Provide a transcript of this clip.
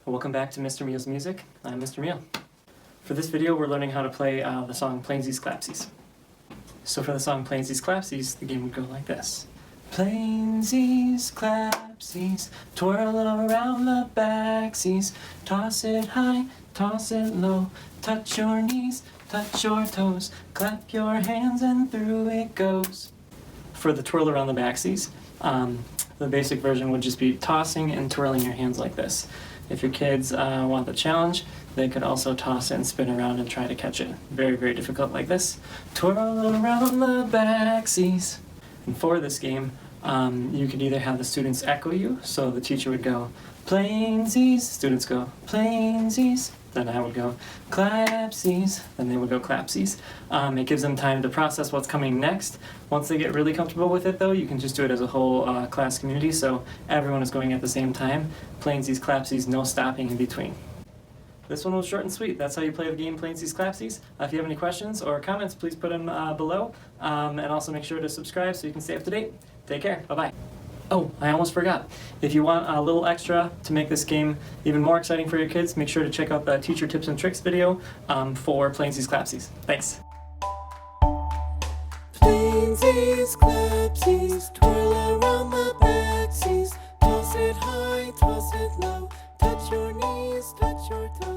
Welcome back to Mr. Meal's Music. I'm Mr. Meal. For this video, we're learning how to play the song Plainsies, Clapsies. So for the song Plainsies, Clapsies, the game would go like this. Plainsies, Clapsies, twirl around the backsies, toss it high, toss it low, touch your knees, touch your toes, clap your hands and through it goes. For the twirl around the backsies, the basic version would just be tossing and twirling your hands like this. If your kids want the challenge, they could also toss it and spin around and try to catch it. Very, very difficult like this. Twirl around the backsies. And for this game, you could either have the students echo you, so the teacher would go, Plainsies, students go, Plainsies, then I would go, Clapsies, then they would go, Clapsies. It gives them time to process what's coming next. Once they get really comfortable with it though, you can just do it as a whole class community, so everyone is going at the same time. Plainsies, Clapsies, no stopping in between. This one was short and sweet. That's how you play the game Plainsies, Clapsies. If you have any questions or comments, please put them below. And also make sure to subscribe so you can stay up to date. Take care. Bye-bye. Oh, I almost forgot. If you want a little extra to make this game even more exciting for your kids, make sure to check out the Teacher Tips and Tricks video for Plainsies, Clapsies. Thanks. Plainsies, Clapsies, twirl around the backsies, toss it high, toss it low, touch your knees, touch your toes.